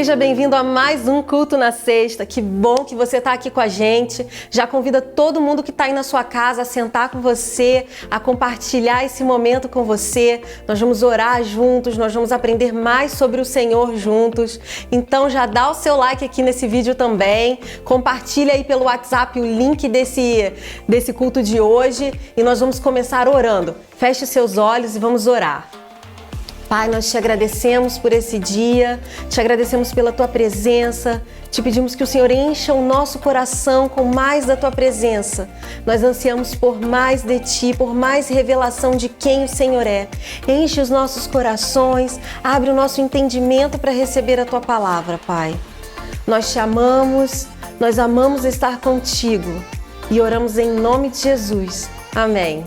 Seja bem-vindo a mais um Culto na Sexta. Que bom que você está aqui com a gente. Já convida todo mundo que está aí na sua casa a sentar com você, a compartilhar esse momento com você. Nós vamos orar juntos, nós vamos aprender mais sobre o Senhor juntos. Então já dá o seu like aqui nesse vídeo também. Compartilha aí pelo WhatsApp o link desse culto de hoje e nós vamos começar orando. Feche seus olhos e vamos orar. Pai, nós te agradecemos por esse dia, te agradecemos pela tua presença, te pedimos que o Senhor encha o nosso coração com mais da tua presença. Nós ansiamos por mais de ti, por mais revelação de quem o Senhor é. Enche os nossos corações, abre o nosso entendimento para receber a tua palavra, Pai. Nós te amamos, nós amamos estar contigo e oramos em nome de Jesus. Amém.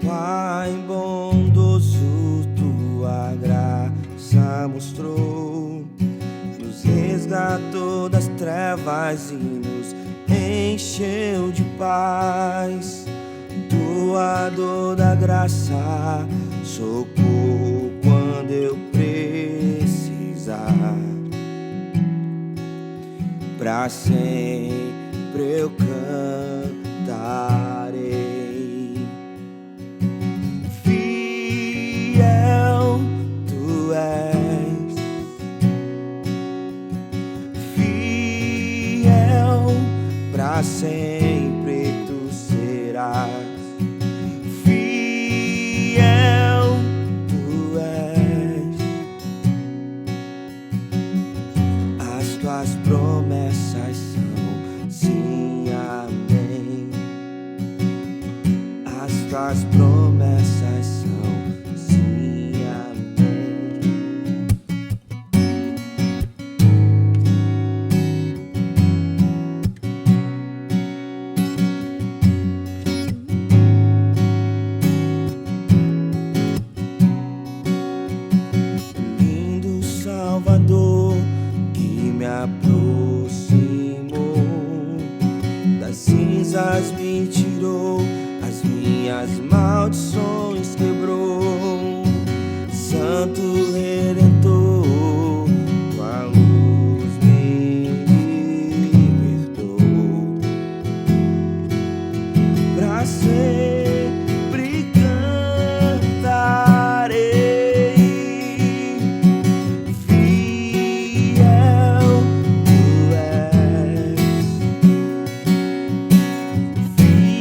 Pai bondoso, tua graça mostrou, nos resgatou das trevas e nos encheu de paz. Doador da graça, socorro quando eu precisar. Pra sempre eu cantarei. Fiel tu és, fiel pra sempre tu serás. Fiel tu és, as tuas promessas são sim, amém. As tuas promessas são sim, amém. Lindo Salvador que me aproximou das cinzas, me tirou, as minhas maldições quebrou. Santo Redentor, tua luz me libertou. Pra sempre cantarei. Fiel tu és, fiel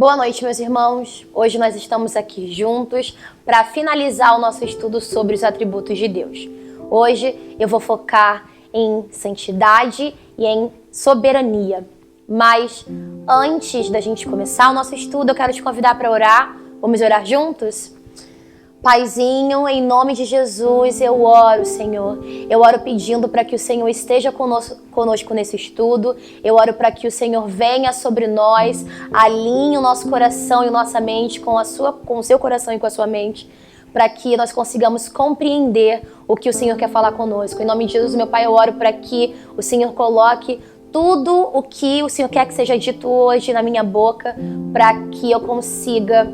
Boa noite, meus irmãos. Hoje nós estamos aqui juntos para finalizar o nosso estudo sobre os atributos de Deus. Hoje eu vou focar em santidade e em soberania. Mas antes da gente começar o nosso estudo, eu quero te convidar para orar. Vamos orar juntos? Paizinho, em nome de Jesus, eu oro, Senhor. Eu oro pedindo para que o Senhor esteja conosco nesse estudo. Eu oro para que o Senhor venha sobre nós, alinhe o nosso coração e nossa mente com o seu coração e com a sua mente, para que nós consigamos compreender o que o Senhor quer falar conosco. Em nome de Jesus, meu Pai, eu oro para que o Senhor coloque tudo o que o Senhor quer que seja dito hoje na minha boca, para que eu consiga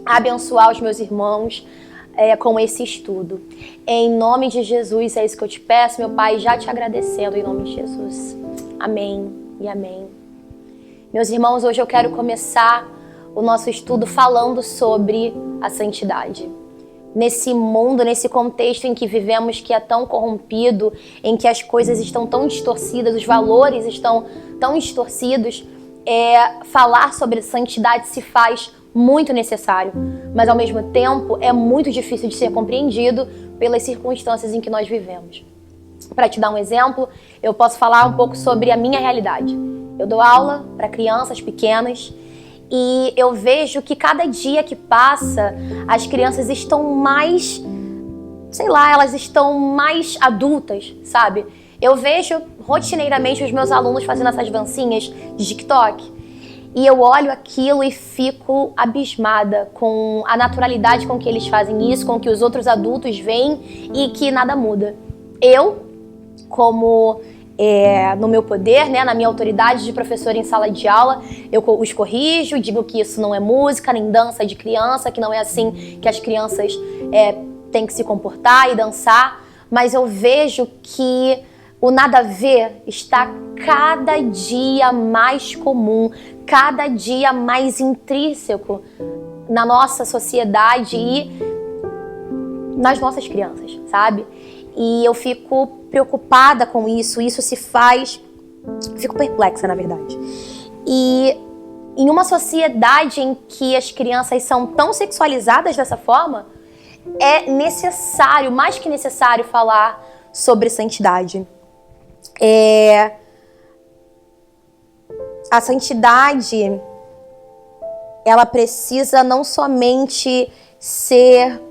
abençoar os meus irmãos com esse estudo. Em nome de Jesus, é isso que eu te peço, meu Pai, já te agradecendo em nome de Jesus. Amém e amém. Meus irmãos, hoje eu quero começar o nosso estudo falando sobre a santidade. Nesse mundo, nesse contexto em que vivemos, que é tão corrompido, em que as coisas estão tão distorcidas, os valores estão tão distorcidos, falar sobre santidade se faz muito necessário, mas ao mesmo tempo é muito difícil de ser compreendido pelas circunstâncias em que nós vivemos. Para te dar um exemplo, eu posso falar um pouco sobre a minha realidade. Eu dou aula para crianças pequenas e eu vejo que cada dia que passa, as crianças estão mais, elas estão mais adultas, sabe? Eu vejo rotineiramente os meus alunos fazendo essas dancinhas de TikTok. E eu olho aquilo e fico abismada com a naturalidade com que eles fazem isso, com que os outros adultos veem e que nada muda. Eu, como no meu poder, na minha autoridade de professora em sala de aula, eu os corrijo, digo que isso não é música, nem dança de criança, que não é assim que as crianças têm que se comportar e dançar, mas eu vejo que o nada a ver está cada dia mais comum, cada dia mais intrínseco na nossa sociedade e nas nossas crianças, sabe? E eu fico preocupada com isso, fico perplexa, na verdade. E em uma sociedade em que as crianças são tão sexualizadas dessa forma, é necessário, mais que necessário, falar sobre santidade. A santidade, ela precisa não somente ser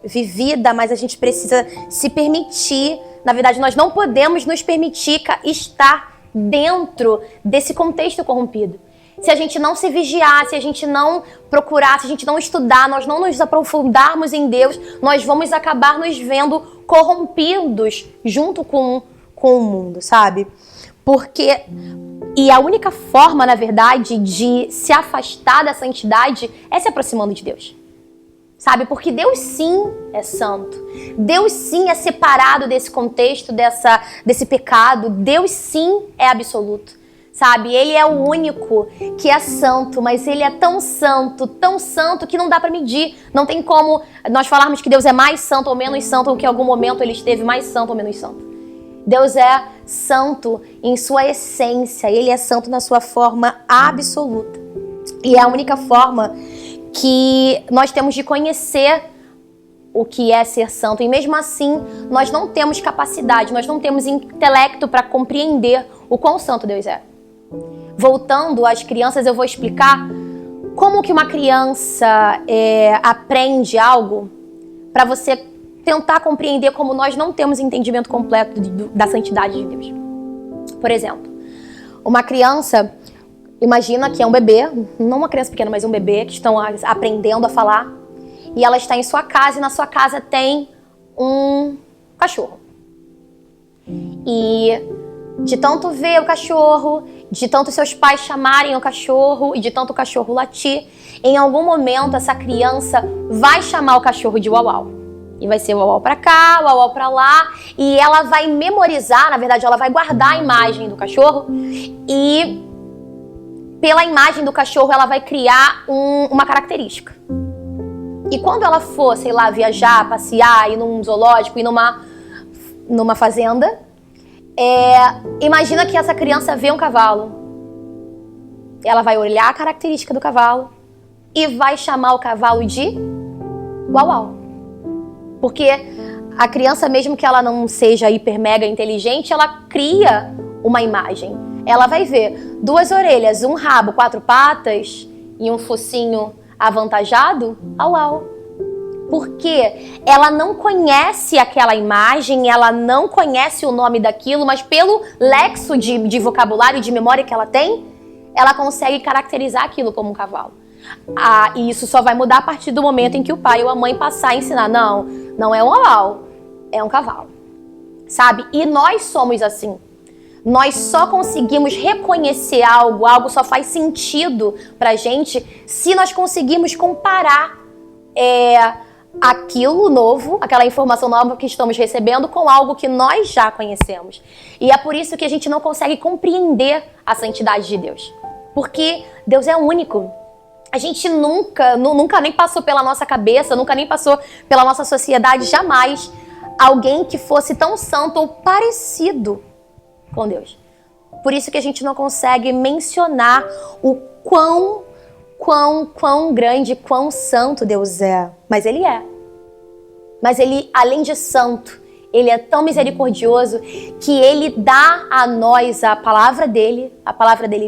vivida, mas a gente precisa se permitir. Na verdade, nós não podemos nos permitir estar dentro desse contexto corrompido. Se a gente não se vigiar, se a gente não procurar, se a gente não estudar, nós não nos aprofundarmos em Deus, nós vamos acabar nos vendo corrompidos junto com o mundo, sabe? E a única forma, na verdade, de se afastar da santidade é se aproximando de Deus. Sabe? Porque Deus sim é santo. Deus sim é separado desse contexto, desse pecado. Deus sim é absoluto. Sabe? Ele é o único que é santo, mas ele é tão santo que não dá pra medir. Não tem como nós falarmos que Deus é mais santo ou menos santo, ou que em algum momento ele esteve mais santo ou menos santo. Deus é santo em sua essência, ele é santo na sua forma absoluta. E é a única forma que nós temos de conhecer o que é ser santo. E mesmo assim, nós não temos capacidade, nós não temos intelecto para compreender o quão santo Deus é. Voltando às crianças, eu vou explicar como que uma criança aprende algo para você tentar compreender como nós não temos entendimento completo da santidade de Deus. Por exemplo, uma criança, imagina que é um bebê, não uma criança pequena, mas um bebê que estão aprendendo a falar, e ela está em sua casa, e na sua casa tem um cachorro. E de tanto ver o cachorro, de tanto seus pais chamarem o cachorro, e de tanto o cachorro latir, em algum momento essa criança vai chamar o cachorro de uau-uau. E vai ser uau-uau pra cá, uau-uau pra lá. E ela vai memorizar, na verdade, ela vai guardar a imagem do cachorro. E pela imagem do cachorro, ela vai criar uma característica. E quando ela for, viajar, passear, ir num zoológico, ir numa fazenda, imagina que essa criança vê um cavalo. Ela vai olhar a característica do cavalo, e vai chamar o cavalo de uau-uau. Porque a criança, mesmo que ela não seja hiper mega inteligente, ela cria uma imagem. Ela vai ver 2 orelhas, um rabo, 4 patas e um focinho avantajado, uau-uau. Porque ela não conhece aquela imagem, ela não conhece o nome daquilo, mas pelo lexo de vocabulário, de memória que ela tem, ela consegue caracterizar aquilo como um cavalo. E isso só vai mudar a partir do momento em que o pai ou a mãe passar a ensinar. Não é um uau, é um cavalo. Sabe? E nós somos assim. Nós só conseguimos reconhecer algo só faz sentido pra gente se nós conseguirmos comparar aquilo novo, aquela informação nova que estamos recebendo com algo que nós já conhecemos. E é por isso que a gente não consegue compreender a santidade de Deus. Porque Deus é único. A gente nunca nem passou pela nossa cabeça, nunca nem passou pela nossa sociedade, jamais, alguém que fosse tão santo ou parecido com Deus. Por isso que a gente não consegue mencionar o quão grande, quão santo Deus é. Mas Ele é. Mas Ele, além de santo, Ele é tão misericordioso que Ele dá a nós a palavra dele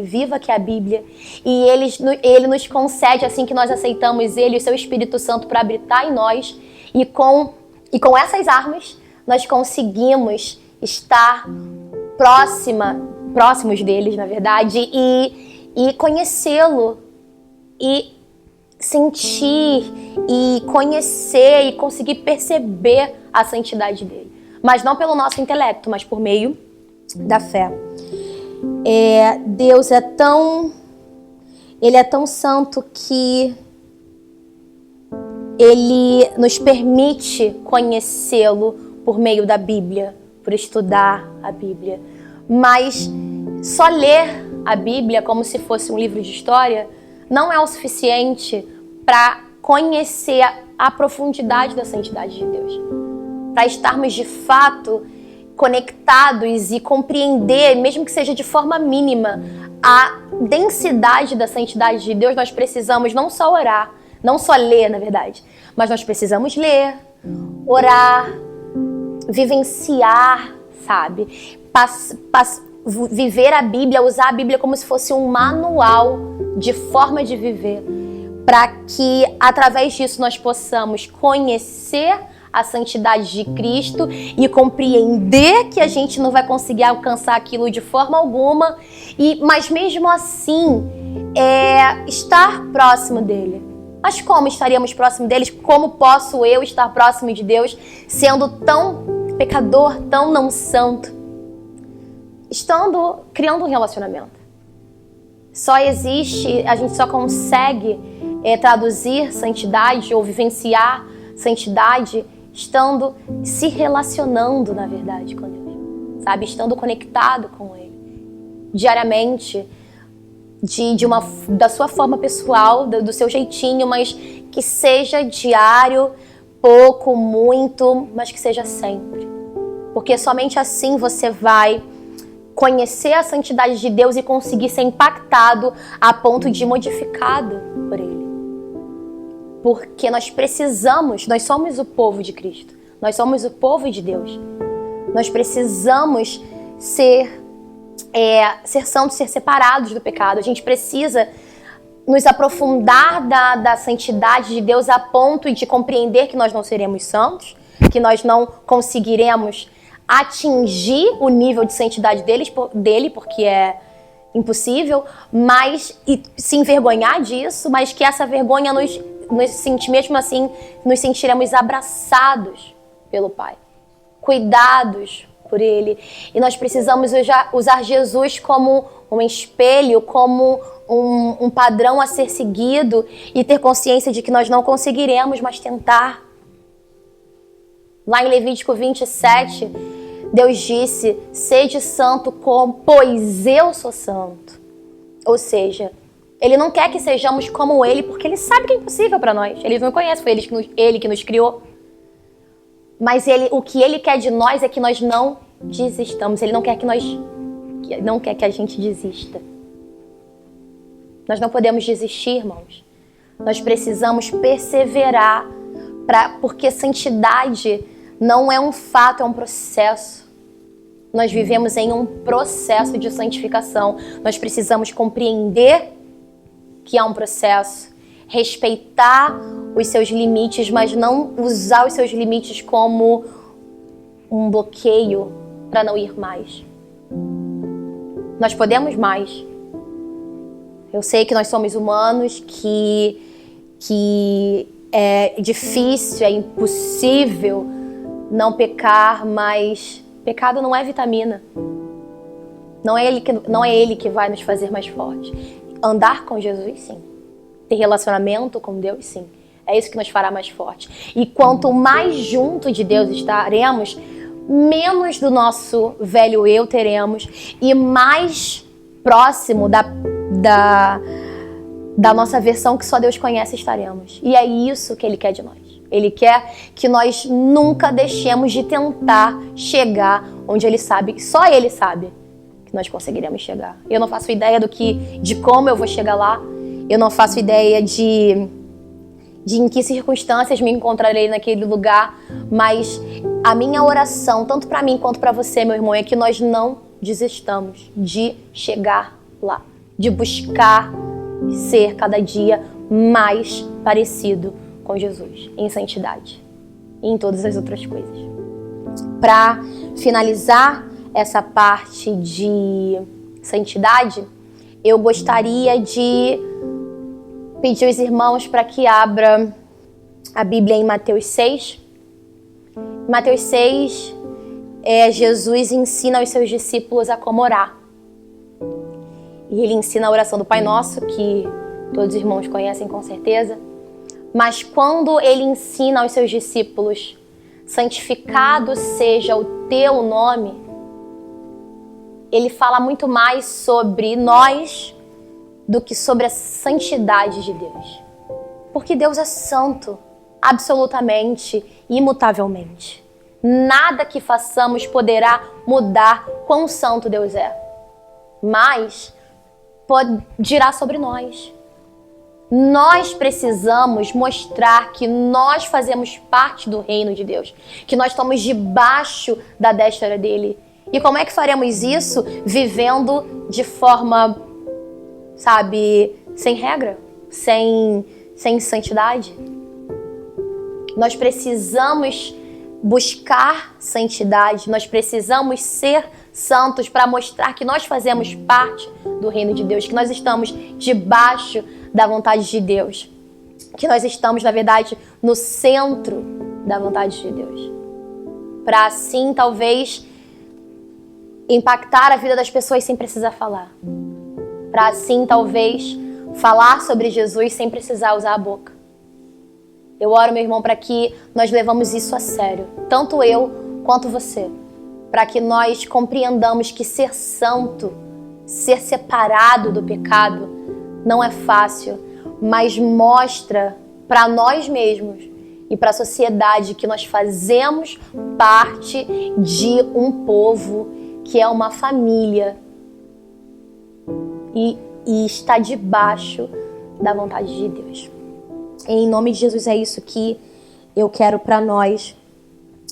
viva, que é a Bíblia, e Ele nos concede, assim que nós aceitamos Ele, o seu Espírito Santo para habitar em nós, e com essas nós conseguimos estar próximos deles, na verdade, e conhecê-lo, e sentir, e conhecer, e conseguir perceber a santidade dele. Mas não pelo nosso intelecto, mas por meio da fé. Deus Ele é tão santo que Ele nos permite conhecê-lo por meio da Bíblia, por estudar a Bíblia. Mas só ler a Bíblia como se fosse um livro de história não é o suficiente para conhecer a profundidade da santidade de Deus. Para estarmos de fato conectados e compreender, mesmo que seja de forma mínima, a densidade da santidade de Deus, nós precisamos não só orar, não só ler, na verdade, mas nós precisamos ler, orar, vivenciar, sabe? Viver a Bíblia, usar a Bíblia como se fosse um manual de forma de viver, para que através disso nós possamos conhecer a santidade de Cristo e compreender que a gente não vai conseguir alcançar aquilo de forma alguma, mas mesmo assim estar próximo dele. Mas como estaríamos próximo deles? Como posso eu estar próximo de Deus sendo tão pecador, tão não santo? Criando um relacionamento. A gente só consegue traduzir santidade ou vivenciar santidade se relacionando, na verdade, com Deus, sabe? Estando conectado com Ele diariamente, da sua forma pessoal, do seu jeitinho, mas que seja diário, pouco, muito, mas que seja sempre. Porque somente assim você vai conhecer a santidade de Deus e conseguir ser impactado a ponto de modificado por Ele. Porque nós somos o povo de Cristo, nós somos o povo de Deus. Nós precisamos ser santos, ser separados do pecado. A gente precisa nos aprofundar da santidade de Deus a ponto de compreender que nós não seremos santos, que nós não conseguiremos atingir o nível de santidade dele, porque é impossível, e se envergonhar disso, mas que essa vergonha mesmo assim, nos sentiremos abraçados pelo Pai, cuidados por Ele. E nós precisamos usar Jesus como um espelho, como um padrão a ser seguido e ter consciência de que nós não conseguiremos, mas tentar. Lá em Levítico 27, Deus disse: sede santo, pois eu sou santo. Ou seja, Ele não quer que sejamos como Ele, porque Ele sabe que é impossível para nós. Ele não conhece, foi Ele que nos criou. Mas o que Ele quer de nós é que nós não desistamos. Ele não quer que a gente desista. Nós não podemos desistir, irmãos. Nós precisamos perseverar, porque santidade não é um fato, é um processo. Nós vivemos em um processo de santificação. Nós precisamos compreender que há um processo, respeitar os seus limites, mas não usar os seus limites como um bloqueio para não ir mais. Nós podemos mais. Eu sei que nós somos humanos, que é difícil, é impossível não pecar, mas pecado não é vitamina. Não é ele que vai nos fazer mais fortes. Andar com Jesus, sim. Ter relacionamento com Deus, sim. É isso que nos fará mais fortes. E quanto mais junto de Deus estaremos, menos do nosso velho eu teremos e mais próximo da nossa versão que só Deus conhece estaremos. E é isso que Ele quer de nós. Ele quer que nós nunca deixemos de tentar chegar onde Ele sabe, só Ele sabe que nós conseguiremos chegar. Eu não faço ideia de como eu vou chegar lá. Eu não faço ideia de em que circunstâncias me encontrarei naquele lugar, mas a minha oração, tanto para mim quanto para você, meu irmão, é que nós não desistamos de chegar lá, de buscar ser cada dia mais parecido com Jesus, em santidade e em todas as outras coisas. Para finalizar essa parte de santidade, eu gostaria de pedir aos irmãos para que abra a Bíblia em Mateus 6. Mateus 6, Jesus ensina aos seus discípulos a como orar. E ele ensina a oração do Pai Nosso, que todos os irmãos conhecem com certeza. Mas quando ele ensina aos seus discípulos, santificado seja o teu nome, ele fala muito mais sobre nós do que sobre a santidade de Deus. Porque Deus é santo, absolutamente, imutavelmente. Nada que façamos poderá mudar quão santo Deus é. Mas dirá sobre nós. Nós precisamos mostrar que nós fazemos parte do reino de Deus, que nós estamos debaixo da destra dele. E como é que faremos isso? Vivendo de forma, sem regra, sem santidade. Nós precisamos buscar santidade, nós precisamos ser santos para mostrar que nós fazemos parte do reino de Deus, que nós estamos debaixo da vontade de Deus, que nós estamos, na verdade, no centro da vontade de Deus. Para assim, talvez, impactar a vida das pessoas sem precisar falar. Para assim, talvez, falar sobre Jesus sem precisar usar a boca. Eu oro, meu irmão, para que nós levamos isso a sério. Tanto eu quanto você. Para que nós compreendamos que ser santo, ser separado do pecado, não é fácil, mas mostra para nós mesmos e para a sociedade que nós fazemos parte de um povo que é uma família e está debaixo da vontade de Deus. Em nome de Jesus, é isso que eu quero para nós.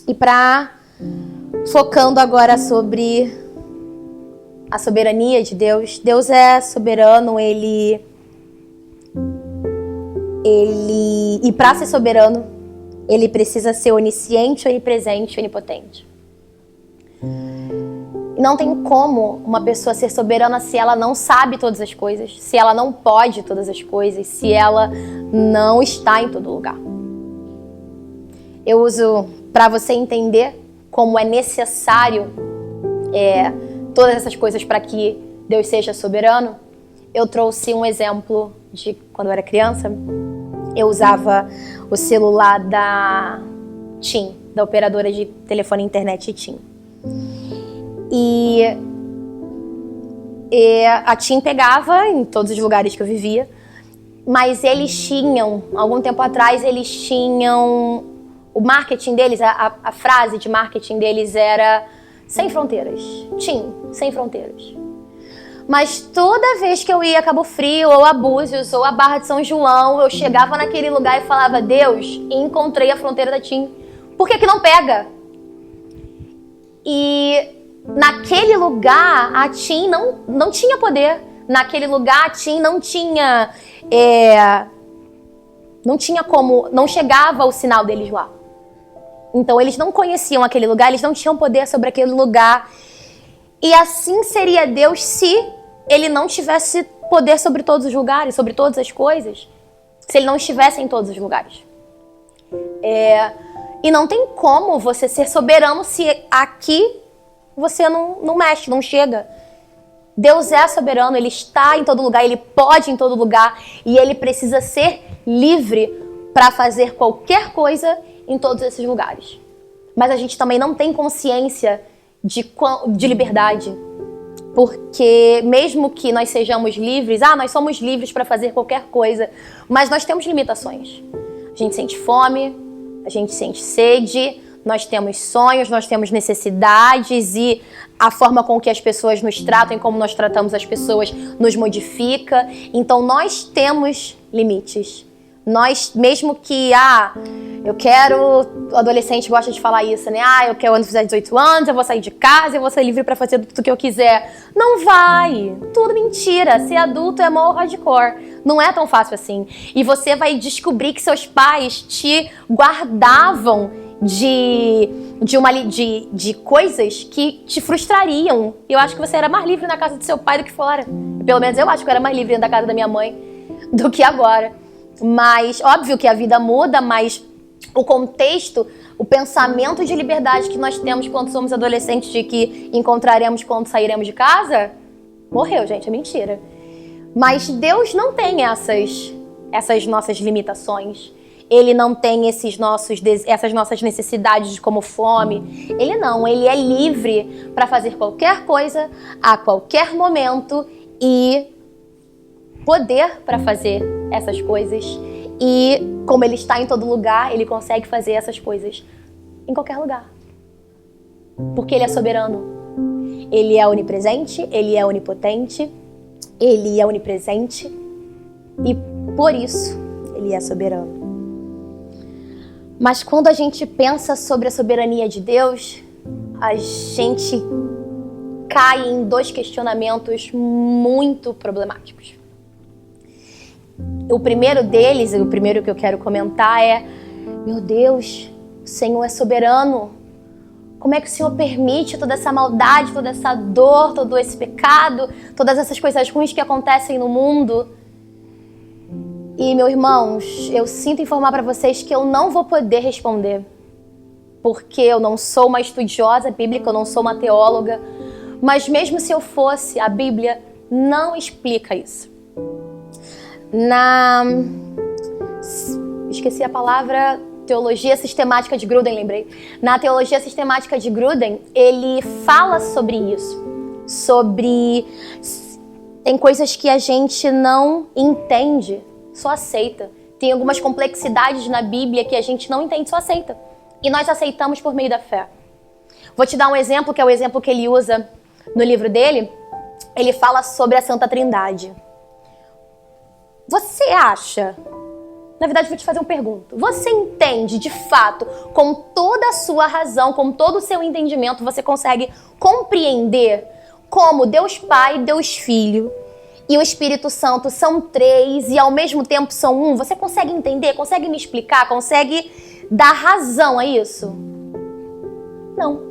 E focando agora sobre a soberania de Deus. Deus é soberano, e para ser soberano, ele precisa ser onisciente, onipresente, onipotente. Não tem como uma pessoa ser soberana se ela não sabe todas as coisas, se ela não pode todas as coisas, se ela não está em todo lugar. Eu uso, para você entender como é necessário todas essas coisas para que Deus seja soberano, eu trouxe um exemplo de quando eu era criança. Eu usava o celular da TIM, da operadora de telefone e internet TIM. E a TIM pegava em todos os lugares que eu vivia, mas eles tinham, algum tempo atrás, o marketing deles, a frase de marketing deles era sem fronteiras. TIM, sem fronteiras. Mas toda vez que eu ia a Cabo Frio, ou a Búzios, ou a Barra de São João, eu chegava naquele lugar e falava, Deus, encontrei a fronteira da TIM. Por que não pega? E naquele lugar, a TIM não tinha poder. Naquele lugar, a TIM não tinha como, não chegava o sinal deles lá. Então, eles não conheciam aquele lugar, eles não tinham poder sobre aquele lugar. E assim seria Deus se ele não tivesse poder sobre todos os lugares, sobre todas as coisas. Se ele não estivesse em todos os lugares. E não tem como você ser soberano se aqui você não mexe, não chega. Deus é soberano, ele está em todo lugar, ele pode em todo lugar. E ele precisa ser livre para fazer qualquer coisa em todos esses lugares. Mas a gente também não tem consciência de liberdade. Porque mesmo que nós sejamos livres, nós somos livres para fazer qualquer coisa, mas nós temos limitações. A gente sente fome, a gente sente sede, nós temos sonhos, nós temos necessidades e a forma com que as pessoas nos tratam e como nós tratamos as pessoas nos modifica. Então nós temos limites. Nós, mesmo que, eu quero, o adolescente gosta de falar isso, né? Eu quero, quando fizer 18 anos, eu vou sair de casa, eu vou ser livre pra fazer tudo que eu quiser. Não vai! Tudo mentira. Ser adulto é mó hardcore. Não é tão fácil assim. E você vai descobrir que seus pais te guardavam de coisas que te frustrariam. Eu acho que você era mais livre na casa do seu pai do que fora. Pelo menos eu acho que eu era mais livre da casa da minha mãe do que agora. Mas, óbvio que a vida muda, mas o contexto, o pensamento de liberdade que nós temos quando somos adolescentes de que encontraremos quando sairemos de casa, morreu, gente, é mentira. Mas Deus não tem essas nossas limitações. Ele não tem essas nossas necessidades como fome. Ele não, ele é livre para fazer qualquer coisa, a qualquer momento e poder para fazer essas coisas. E como ele está em todo lugar, ele consegue fazer essas coisas em qualquer lugar. Porque ele é soberano. Ele é onipresente, ele é onipotente, ele é onipresente e por isso ele é soberano. Mas quando a gente pensa sobre a soberania de Deus, a gente cai em dois questionamentos muito problemáticos. O primeiro deles, o primeiro que eu quero comentar é: meu Deus, o Senhor é soberano. Como é que o Senhor permite toda essa maldade, toda essa dor, todo esse pecado, todas essas coisas ruins que acontecem no mundo? E, meus irmãos, eu sinto informar para vocês que eu não vou poder responder. Porque eu não sou uma estudiosa bíblica, eu não sou uma teóloga. Mas mesmo se eu fosse, a Bíblia não explica isso. Esqueci a palavra, teologia sistemática de Gruden, lembrei. Na teologia sistemática de Gruden, ele fala sobre isso. Tem coisas que a gente não entende, só aceita. Tem algumas complexidades na Bíblia que a gente não entende, só aceita. E nós aceitamos por meio da fé. Vou te dar um exemplo, que é o exemplo que ele usa no livro dele. Ele fala sobre a Santa Trindade. Você acha... Na verdade, vou te fazer uma pergunta. Você entende, de fato, com toda a sua razão, com todo o seu entendimento, você consegue compreender como Deus Pai, Deus Filho e o Espírito Santo são três e ao mesmo tempo são um? Você consegue entender? Consegue me explicar? Consegue dar razão a isso? Não.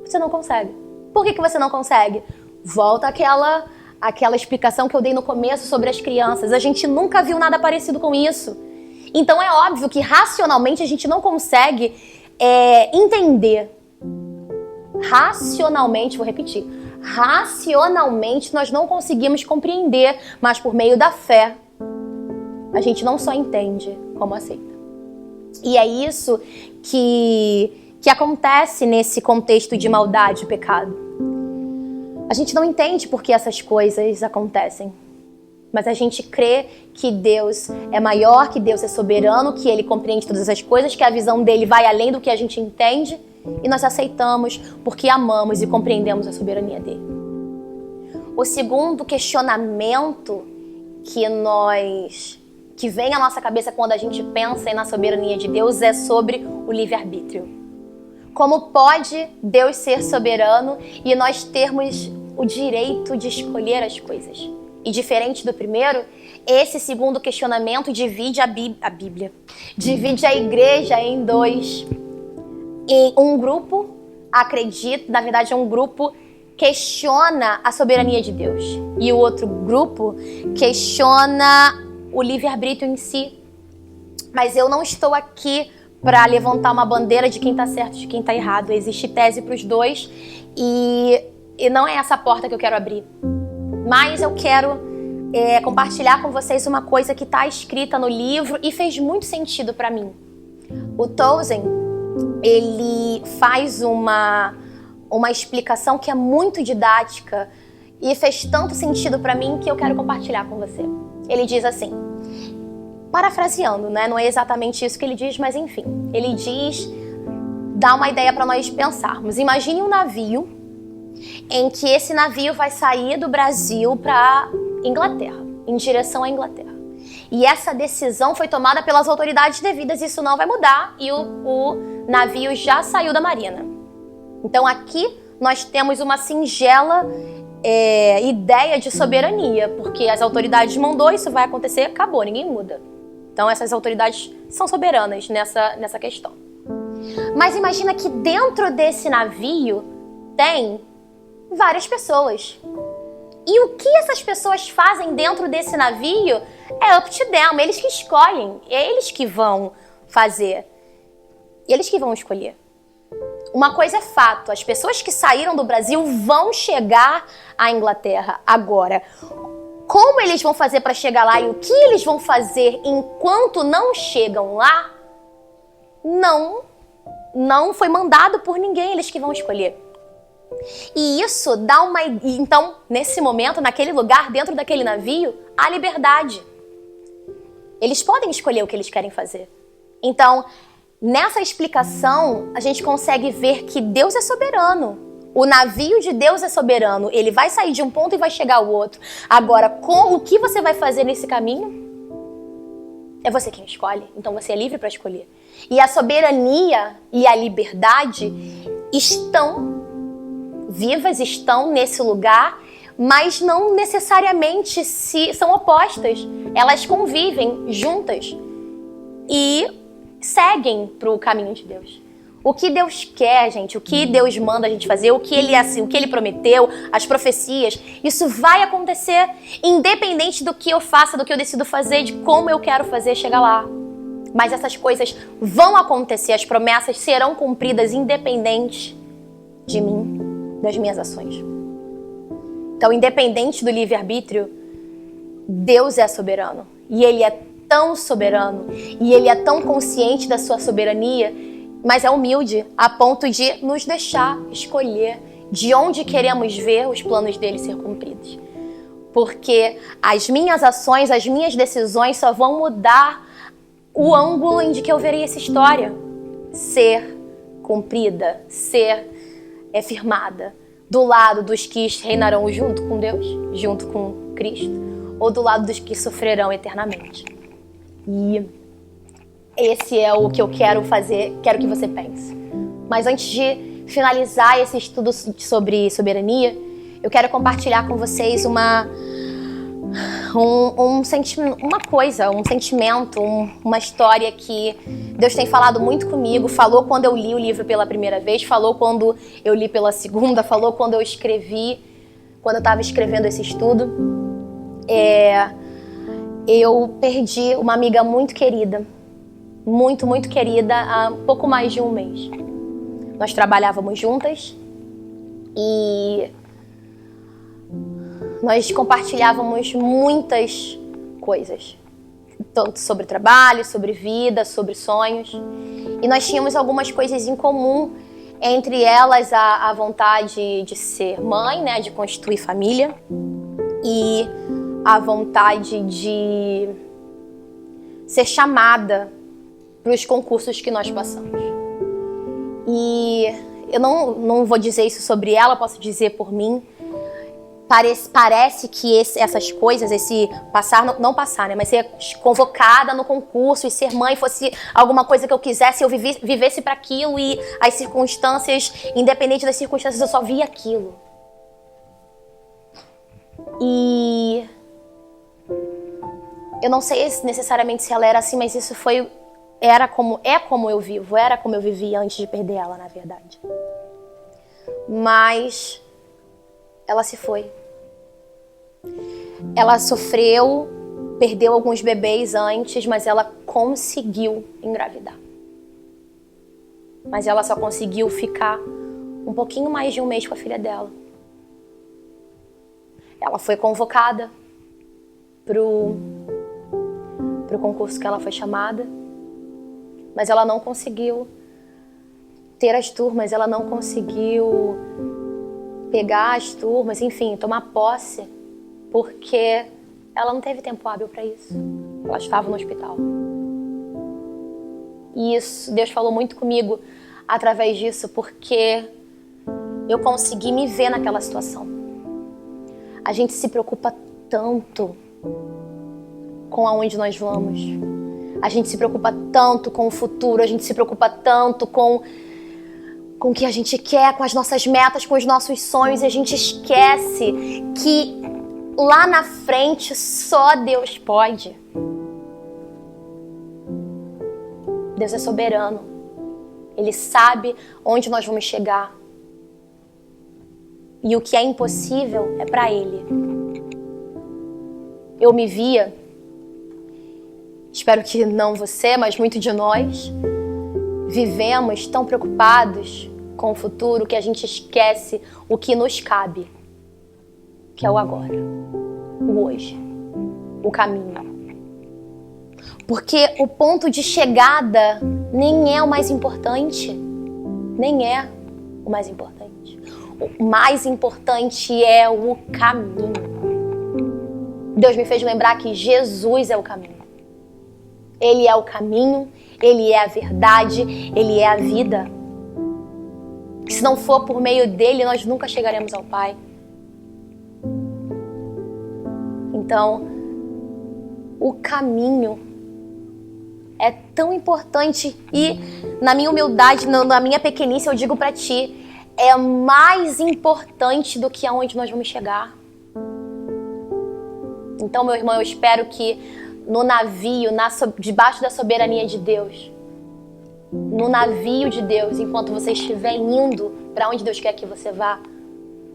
Você não consegue. Por que você não consegue? Volta àquela explicação que eu dei no começo sobre as crianças. A gente nunca viu nada parecido com isso. Então é óbvio que racionalmente a gente não consegue entender. Racionalmente, vou repetir. Racionalmente nós não conseguimos compreender, mas por meio da fé a gente não só entende, como aceita. E é isso que acontece nesse contexto de maldade e pecado. A gente não entende por que essas coisas acontecem. Mas a gente crê que Deus é maior, que Deus é soberano, que Ele compreende todas essas coisas, que a visão dele vai além do que a gente entende. E nós aceitamos porque amamos e compreendemos a soberania dele. O segundo questionamento que vem à nossa cabeça quando a gente pensa na soberania de Deus é sobre o livre-arbítrio. Como pode Deus ser soberano e nós termos o direito de escolher as coisas? E diferente do primeiro, esse segundo questionamento divide a Bíblia, divide a igreja em dois. E um grupo acredita, na verdade um grupo questiona a soberania de Deus. E o outro grupo questiona o livre-arbítrio em si. Mas eu não estou aqui para levantar uma bandeira de quem está certo e de quem está errado. Existe tese para os dois e não é essa porta que eu quero abrir. Mas eu quero compartilhar com vocês uma coisa que está escrita no livro e fez muito sentido para mim. O Tolkien, ele faz uma explicação que é muito didática e fez tanto sentido para mim que eu quero compartilhar com você. Ele diz assim, parafraseando, né? Não é exatamente isso que ele diz, mas enfim. Ele diz, dá uma ideia para nós pensarmos. Imagine um navio em que esse navio vai sair do Brasil para Inglaterra, em direção à Inglaterra. E essa decisão foi tomada pelas autoridades devidas, isso não vai mudar, e o navio já saiu da marina. Então aqui nós temos uma singela ideia de soberania, porque as autoridades mandou, isso vai acontecer, acabou, ninguém muda. Então essas autoridades são soberanas nessa questão. Mas imagina que dentro desse navio tem várias pessoas. E o que essas pessoas fazem dentro desse navio é up to them, eles que escolhem, é eles que vão fazer, eles que vão escolher. Uma coisa é fato, as pessoas que saíram do Brasil vão chegar à Inglaterra agora. Como eles vão fazer para chegar lá e o que eles vão fazer enquanto não chegam lá, não foi mandado por ninguém, eles que vão escolher. E isso dá uma... Então, nesse momento, naquele lugar, dentro daquele navio, há liberdade. Eles podem escolher o que eles querem fazer. Então, nessa explicação, a gente consegue ver que Deus é soberano. O navio de Deus é soberano. Ele vai sair de um ponto e vai chegar ao outro. Agora, o que você vai fazer nesse caminho? É você quem escolhe. Então, você é livre para escolher. E a soberania e a liberdade estão vivas, estão nesse lugar, mas não necessariamente são opostas. Elas convivem juntas e seguem para o caminho de Deus. O que Deus quer, gente, o que Deus manda a gente fazer, o que Ele prometeu, as profecias, isso vai acontecer independente do que eu faça, do que eu decido fazer, de como eu quero fazer chegar lá. Mas essas coisas vão acontecer, as promessas serão cumpridas independente de mim, das minhas ações. Então, independente do livre-arbítrio, Deus é soberano. E Ele é tão soberano, e Ele é tão consciente da sua soberania, mas é humilde a ponto de nos deixar escolher de onde queremos ver os planos dele ser cumpridos. Porque as minhas ações, as minhas decisões só vão mudar o ângulo em que eu verei essa história ser cumprida, ser firmada, do lado dos que reinarão junto com Deus, junto com Cristo, ou do lado dos que sofrerão eternamente. E esse é o que eu quero fazer, quero que você pense. Mas antes de finalizar esse estudo sobre soberania, eu quero compartilhar com vocês um sentimento, uma história que Deus tem falado muito comigo, falou quando eu li o livro pela primeira vez, falou quando eu li pela segunda, falou quando eu escrevi, quando eu estava escrevendo esse estudo. Eu perdi uma amiga muito querida, muito, muito querida, há pouco mais de um mês. Nós trabalhávamos juntas e nós compartilhávamos muitas coisas, tanto sobre trabalho, sobre vida, sobre sonhos. E nós tínhamos algumas coisas em comum, entre elas a vontade de ser mãe, né, de constituir família, e a vontade de ser chamada para os concursos que nós passamos. E eu não vou dizer isso sobre ela, posso dizer por mim. parece que essas coisas, esse passar, não passar, né? Mas ser convocada no concurso e ser mãe fosse alguma coisa que eu quisesse, eu vivesse para aquilo e as circunstâncias, independente das circunstâncias, eu só via aquilo. E eu não sei necessariamente se ela era assim, mas isso era como eu vivo, era como eu vivia antes de perder ela, na verdade. Mas ela se foi. Ela sofreu, perdeu alguns bebês antes, mas ela conseguiu engravidar. Mas ela só conseguiu ficar um pouquinho mais de um mês com a filha dela. Ela foi convocada pro concurso que ela foi chamada, mas ela não conseguiu ter as turmas, ela não conseguiu pegar as turmas, enfim, tomar posse, porque ela não teve tempo hábil para isso. Ela estava no hospital. E isso, Deus falou muito comigo através disso, porque eu consegui me ver naquela situação. A gente se preocupa tanto com aonde nós vamos. A gente se preocupa tanto com o futuro, a gente se preocupa tanto com o que a gente quer, com as nossas metas, com os nossos sonhos, e a gente esquece que lá na frente só Deus pode. Deus é soberano. Ele sabe onde nós vamos chegar. E o que é impossível é para Ele. Eu me via, espero que não você, mas muito de nós, vivemos tão preocupados com o futuro que a gente esquece o que nos cabe, que é o agora, o hoje, o caminho. Porque o ponto de chegada nem é o mais importante, nem é o mais importante. O mais importante é o caminho. Deus me fez lembrar que Jesus é o caminho. Ele é o caminho, Ele é a verdade, Ele é a vida. Se não for por meio dele, nós nunca chegaremos ao Pai. Então, o caminho é tão importante e, na minha humildade, na minha pequenice, eu digo pra ti, é mais importante do que aonde nós vamos chegar. Então, meu irmão, eu espero que no navio, debaixo da soberania de Deus, no navio de Deus, enquanto você estiver indo para onde Deus quer que você vá,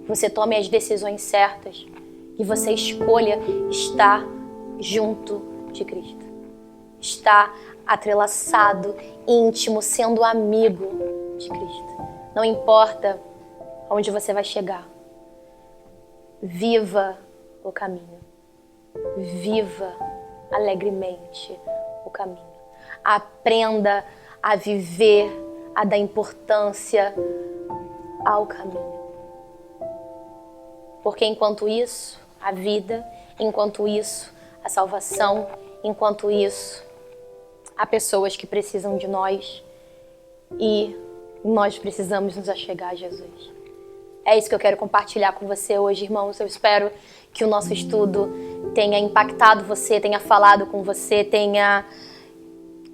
você tome as decisões certas e você escolha estar junto de Cristo. Estar atrelaçado, íntimo, sendo amigo de Cristo. Não importa aonde você vai chegar. Viva o caminho. Viva alegremente o caminho. Aprenda a viver, a dar importância ao caminho. Porque enquanto isso, a vida, enquanto isso, a salvação, enquanto isso, há pessoas que precisam de nós e nós precisamos nos achegar a Jesus. É isso que eu quero compartilhar com você hoje, irmãos. Eu espero que o nosso estudo tenha impactado você, tenha falado com você,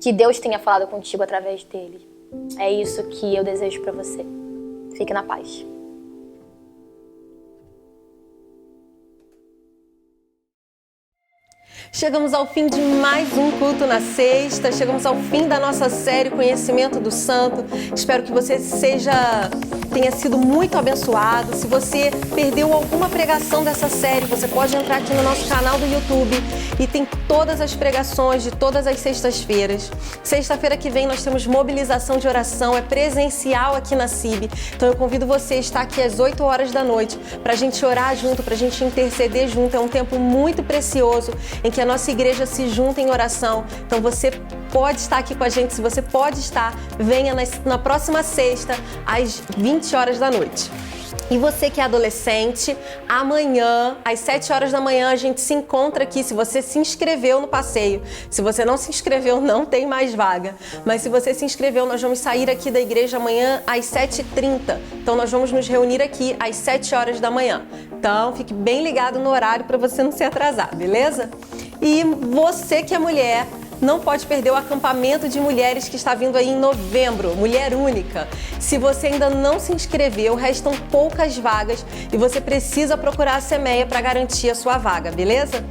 que Deus tenha falado contigo através dele. É isso que eu desejo para você. Fique na paz. Chegamos ao fim de mais um Culto na Sexta, chegamos ao fim da nossa série Conhecimento do Santo. Espero que você tenha sido muito abençoado. Se você perdeu alguma pregação dessa série, você pode entrar aqui no nosso canal do YouTube e tem todas as pregações de todas as sextas-feiras. Sexta-feira que vem nós temos mobilização de oração, é presencial aqui na CIB. Então eu convido você a estar aqui às 8 horas da noite para a gente orar junto, para a gente interceder junto. É um tempo muito precioso em que a nossa igreja se junta em oração. Então você pode estar aqui com a gente, se você pode estar, venha na próxima sexta às 20 horas da noite. E você que é adolescente, amanhã, às 7 horas da manhã, a gente se encontra aqui. Se você se inscreveu no passeio, se você não se inscreveu, não tem mais vaga. Mas se você se inscreveu, nós vamos sair aqui da igreja amanhã às 7h30. Então nós vamos nos reunir aqui às 7 horas da manhã. Então fique bem ligado no horário para você não se atrasar, beleza? E você que é mulher, não pode perder o acampamento de mulheres que está vindo aí em novembro, Mulher Única. Se você ainda não se inscreveu, restam poucas vagas e você precisa procurar a Semeia para garantir a sua vaga, beleza?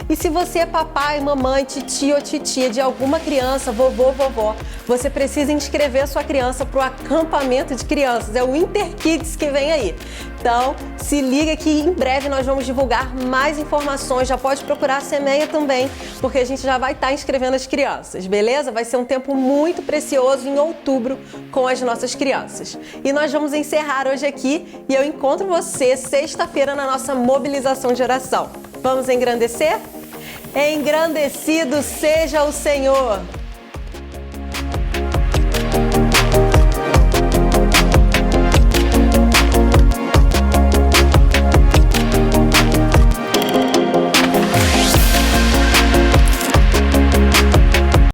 E se você é papai, mamãe, titio ou titia de alguma criança, vovô, vovó, você precisa inscrever a sua criança para o acampamento de crianças, é o Interkids que vem aí. Então, se liga que em breve nós vamos divulgar mais informações, já pode procurar a Semeia também, porque a gente já vai estar inscrevendo as crianças, beleza? Vai ser um tempo muito precioso em outubro com as nossas crianças. E nós vamos encerrar hoje aqui e eu encontro você sexta-feira na nossa mobilização de oração. Vamos engrandecer? Engrandecido seja o Senhor!